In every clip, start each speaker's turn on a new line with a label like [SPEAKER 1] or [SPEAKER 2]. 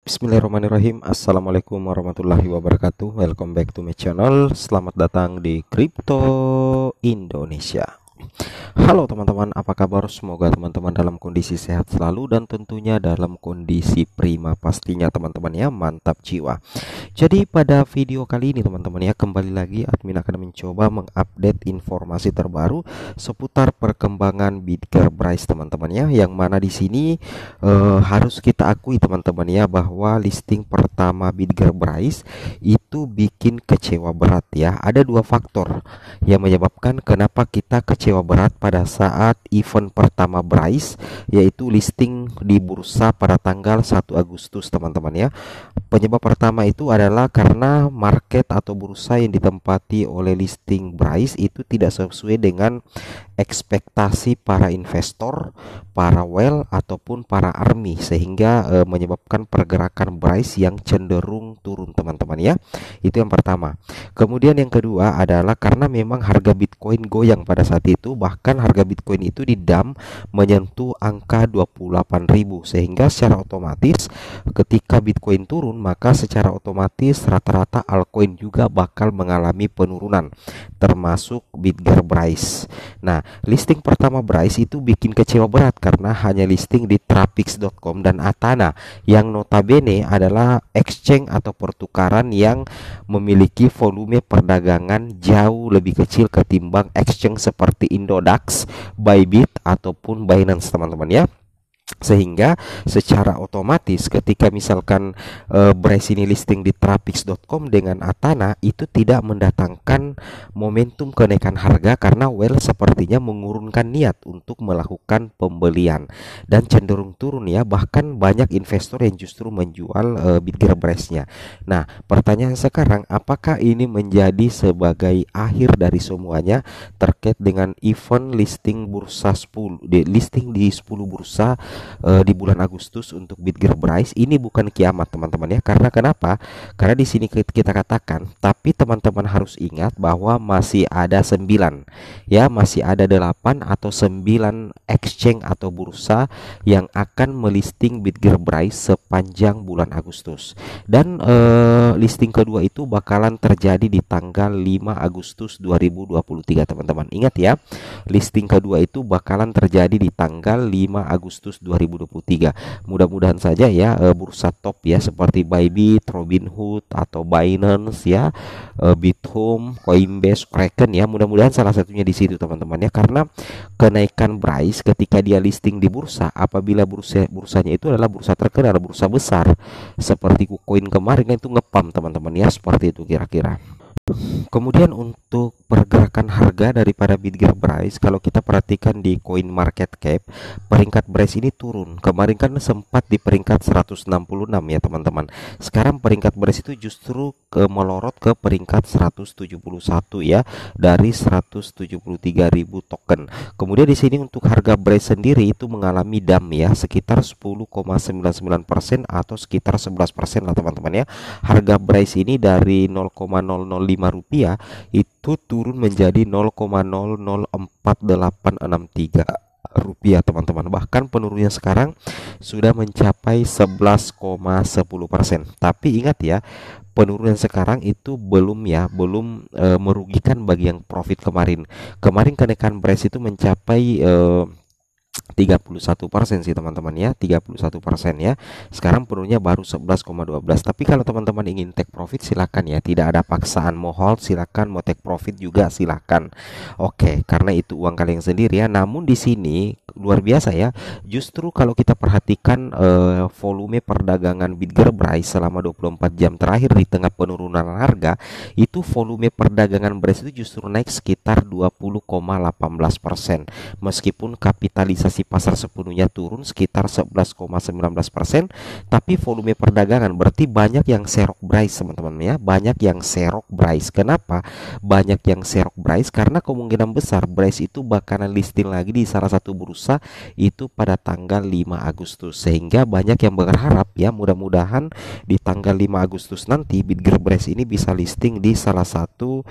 [SPEAKER 1] Bismillahirrahmanirrahim. Assalamualaikum warahmatullahi wabarakatuh. Welcome back to my channel. Selamat datang di Crypto Indonesia. Halo teman-teman, apa kabar? Semoga teman-teman dalam kondisi sehat selalu dan tentunya dalam kondisi prima pastinya teman-teman ya. Mantap jiwa. Jadi pada video kali ini teman-teman ya, kembali lagi admin akan mencoba mengupdate informasi terbaru seputar perkembangan Bitgetbrice teman-teman ya. Yang mana di sini harus kita akui teman-teman ya, bahwa listing pertama Bitgetbrice itu bikin kecewa berat ya. Ada dua faktor yang menyebabkan kenapa kita kecewa berat pada saat event pertama Bryce, yaitu listing di bursa pada tanggal 1 Agustus teman-teman ya. Penyebab pertama itu adalah karena market atau bursa yang ditempati oleh listing Bryce itu tidak sesuai dengan ekspektasi para investor, para whale ataupun para army, sehingga menyebabkan pergerakan Bryce yang cenderung turun teman-teman ya. Itu yang pertama. Kemudian yang kedua adalah karena memang harga Bitcoin goyang pada saat itu, bahkan harga Bitcoin itu di dump menyentuh angka 28.000, sehingga secara otomatis ketika Bitcoin turun maka secara otomatis rata-rata altcoin juga bakal mengalami penurunan, termasuk Bitgetbrice. Nah, listing pertama Bryce itu bikin kecewa berat karena hanya listing di Trapix.com dan Atana, yang notabene adalah exchange atau pertukaran yang memiliki volume perdagangan jauh lebih kecil ketimbang exchange seperti Indodax, Bybit ataupun Binance teman-teman ya. Sehingga secara otomatis ketika misalkan Bryce ini listing di Trapix.com dengan Atana, itu tidak mendatangkan momentum kenaikan harga karena Well sepertinya mengurunkan niat untuk melakukan pembelian dan cenderung turun ya. Bahkan banyak investor yang justru menjual Bitgetbrice-nya. Nah, pertanyaan sekarang, apakah ini menjadi sebagai akhir dari semuanya terkait dengan event listing bursa 10 listing di 10 bursa di bulan Agustus untuk Bitgetbrice? Ini bukan kiamat teman-teman ya. Karena kenapa? Karena di sini kita katakan, tapi teman-teman harus ingat bahwa masih ada 9 ya, masih ada 8 atau 9 exchange atau bursa yang akan melisting Bitgetbrice sepanjang bulan Agustus. Dan listing kedua itu bakalan terjadi di tanggal 5 Agustus 2023 teman-teman. Ingat ya, listing kedua itu bakalan terjadi di tanggal 5 Agustus 2023. Mudah-mudahan saja ya bursa top ya seperti Bybit, Robinhood atau Binance ya, Bithome, Coinbase, Kraken ya, mudah-mudahan salah satunya di situ teman-teman ya. Karena kenaikan Bryce ketika dia listing di bursa, apabila bursanya itu adalah bursa terkenal, bursa besar seperti KuCoin kemarin itu ngepam teman-teman ya, seperti itu kira-kira. Kemudian untuk pergerakan harga daripada Bitgetbrice, kalau kita perhatikan di Coin Market Cap, peringkat Bryce ini turun. Kemarin kan sempat di peringkat 166 ya teman-teman. Sekarang peringkat Bryce itu justru melorot ke peringkat 171 ya, dari 173.000 token. Kemudian di sini untuk harga Bryce sendiri itu mengalami dump ya, sekitar 10,99% atau sekitar 11% lah teman-teman ya. Harga Bryce ini dari 0,005 rupiah itu turun menjadi 0,004863 rupiah teman-teman. Bahkan penurunnya sekarang sudah mencapai 11,10%. Tapi ingat ya, penurunan sekarang itu belum merugikan bagi yang profit kemarin. Kemarin kenaikan Bryce itu mencapai 31% sih teman-teman ya, 31% ya. Sekarang penurunnya baru 11,12. Tapi kalau teman-teman ingin take profit silakan ya, tidak ada paksaan. Mau hold silakan, mau take profit juga silakan. Oke, karena itu uang kalian sendiri ya. Namun di sini luar biasa ya. Justru kalau kita perhatikan volume perdagangan Bitgetbrice selama 24 jam terakhir di tengah penurunan harga, itu volume perdagangan Bryce itu justru naik sekitar 20,18%. Meskipun kapitalisasi pasar sepenuhnya turun sekitar 11,19%, tapi volume perdagangan berarti banyak yang serok Bryce teman-teman ya, banyak yang serok Bryce. Kenapa banyak yang serok Bryce? Karena kemungkinan besar Bryce itu bakalan listing lagi di salah satu bursa bursa itu pada tanggal 5 Agustus, sehingga banyak yang berharap ya mudah-mudahan di tanggal 5 Agustus nanti Bitgearbest ini bisa listing di salah satu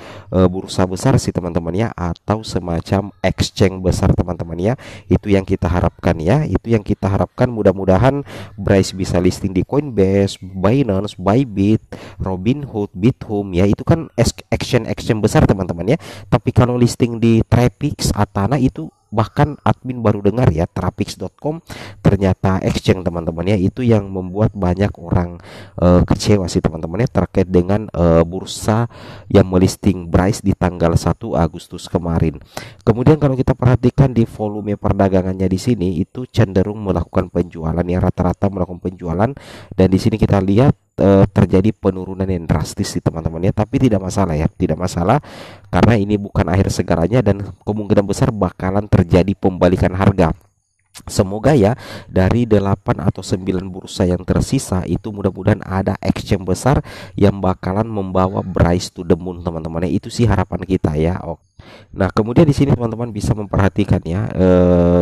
[SPEAKER 1] bursa besar sih teman-teman ya, atau semacam exchange besar teman-teman ya. Itu yang kita harapkan ya, itu yang kita harapkan. Mudah-mudahan Bryce bisa listing di Coinbase, Binance, Bybit, Robinhood, Bithome ya, itu kan exchange besar teman-teman ya. Tapi kalau listing di Trapix, Atana itu bahkan admin baru dengar ya, Trapix.com ternyata exchange teman-teman ya. Itu yang membuat banyak orang kecewa sih teman-teman ya, terkait dengan bursa yang melisting Bryce di tanggal 1 Agustus kemarin. Kemudian kalau kita perhatikan di volume perdagangannya di sini itu cenderung melakukan penjualan ya, rata-rata melakukan penjualan, dan di sini kita lihat terjadi penurunan yang drastis sih teman-teman ya. Tapi tidak masalah ya, tidak masalah, karena ini bukan akhir segalanya dan kemungkinan besar bakalan terjadi pembalikan harga. Semoga ya dari 8 atau 9 bursa yang tersisa itu mudah-mudahan ada exchange besar yang bakalan membawa Bryce to the moon teman-teman ya. Itu sih harapan kita ya. Nah, kemudian di sini teman-teman bisa memperhatikan ya,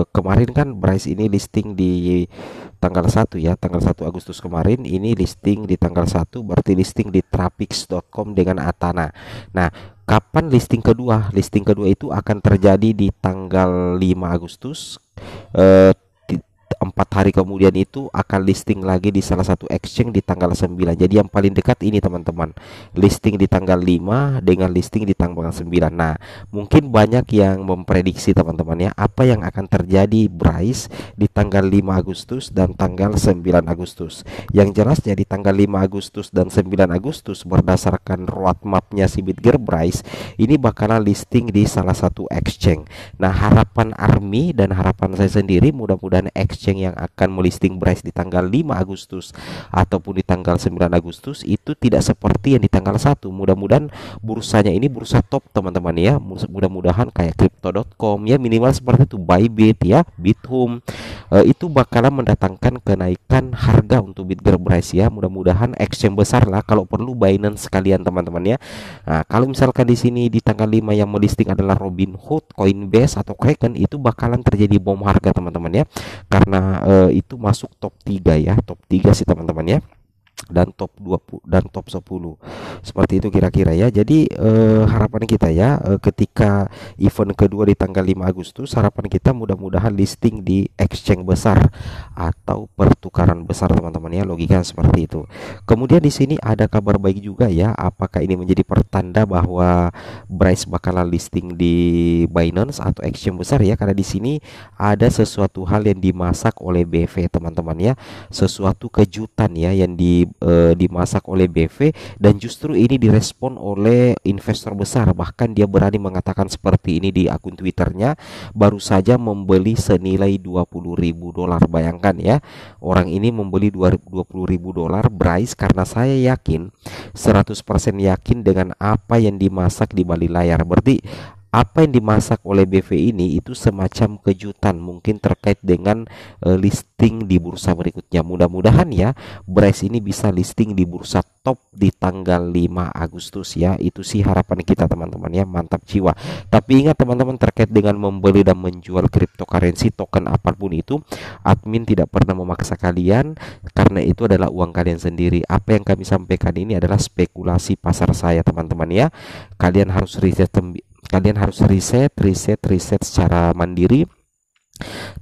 [SPEAKER 1] kemarin kan Bryce ini listing di tanggal 1 ya, tanggal 1 Agustus kemarin ini listing di tanggal 1, berarti listing di Trapix.com dengan Atana. Nah, kapan listing kedua? Listing kedua itu akan terjadi di tanggal 5 Agustus. 4 hari kemudian itu akan listing lagi di salah satu exchange di tanggal 9. Jadi yang paling dekat ini teman-teman, listing di tanggal 5 dengan listing di tanggal 9. Nah, mungkin banyak yang memprediksi teman-teman ya, apa yang akan terjadi Bryce di tanggal 5 Agustus dan tanggal 9 Agustus. Yang jelas jadi tanggal 5 Agustus dan 9 Agustus berdasarkan roadmapnya si Bitgearbest ini bakalan listing di salah satu exchange. Nah, harapan Army dan harapan saya sendiri mudah-mudahan exchange yang akan melisting Bryce di tanggal 5 Agustus ataupun di tanggal 9 Agustus itu tidak seperti yang di tanggal 1. Mudah-mudahan bursanya ini bursa top teman-teman ya. Mudah-mudahan kayak crypto.com ya, minimal seperti itu, Bybit ya, Bithome, itu bakalan mendatangkan kenaikan harga untuk Bitgearbest ya. Mudah-mudahan exchange besar lah, kalau perlu Binance sekalian teman-teman ya. Nah, kalau misalkan di sini di tanggal 5 yang melisting adalah Robinhood, Coinbase atau Kraken, itu bakalan terjadi bom harga teman-teman ya. Karena itu masuk top 3 ya, top 3 sih teman-teman ya, dan top 20 dan top 10 seperti itu kira-kira ya. Jadi harapan kita ya, ketika event kedua di tanggal 5 Agustus, harapan kita mudah-mudahan listing di exchange besar atau pertukaran besar teman-teman ya, logika seperti itu. Kemudian di sini ada kabar baik juga ya, apakah ini menjadi pertanda bahwa Bryce bakalan listing di Binance atau exchange besar ya, karena di sini ada sesuatu hal yang dimasak oleh BV teman-teman ya, sesuatu kejutan ya yang dimasak oleh BV, dan justru ini direspon oleh investor besar. Bahkan dia berani mengatakan seperti ini di akun Twitternya, baru saja membeli senilai $20.000. Bayangkan ya, orang ini membeli $20.000 Bryce, karena saya yakin 100% yakin dengan apa yang dimasak di balik layar. Berarti apa yang dimasak oleh BV ini itu semacam kejutan mungkin terkait dengan listing di bursa berikutnya. Mudah-mudahan ya Bryce ini bisa listing di bursa top di tanggal 5 Agustus ya. Itu sih harapan kita teman-teman ya, mantap jiwa. Tapi ingat teman-teman, terkait dengan membeli dan menjual cryptocurrency token apapun itu, admin tidak pernah memaksa kalian, karena itu adalah uang kalian sendiri. Apa yang kami sampaikan ini adalah spekulasi pasar saya teman-teman ya. Kalian harus riset secara mandiri.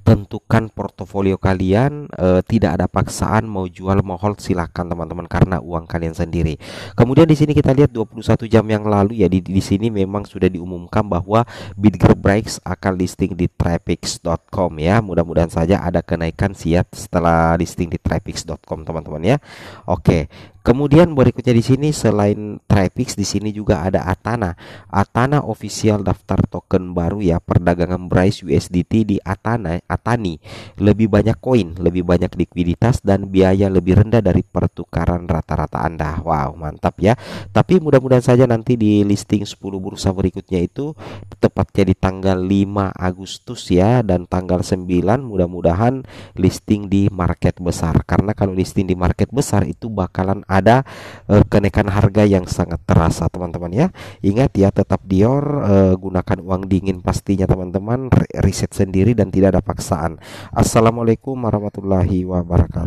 [SPEAKER 1] Tentukan portofolio kalian, tidak ada paksaan, mau jual mau hold silakan teman-teman, karena uang kalian sendiri. Kemudian di sini kita lihat 21 jam yang lalu ya, di sini memang sudah diumumkan bahwa Bitgearbest akan listing di Trapix.com ya. Mudah-mudahan saja ada kenaikan siap setelah listing di Trapix.com teman-teman ya. Oke. Kemudian berikutnya di sini selain Trapix, di sini juga ada Atana. Atana official daftar token baru ya, perdagangan Bryce USDT di Atani. Lebih banyak koin, lebih banyak likuiditas, dan biaya lebih rendah dari pertukaran rata-rata Anda. Wow, mantap ya. Tapi mudah-mudahan saja nanti di listing 10 bursa berikutnya itu tetap tepatnya di tanggal 5 Agustus ya, dan tanggal 9 mudah-mudahan listing di market besar, karena kalau listing di market besar itu bakalan ada kenaikan harga yang sangat terasa teman-teman ya. Ingat ya, tetap Dior, gunakan uang dingin pastinya teman-teman, riset sendiri dan tidak ada paksaan. Assalamualaikum warahmatullahi wabarakatuh.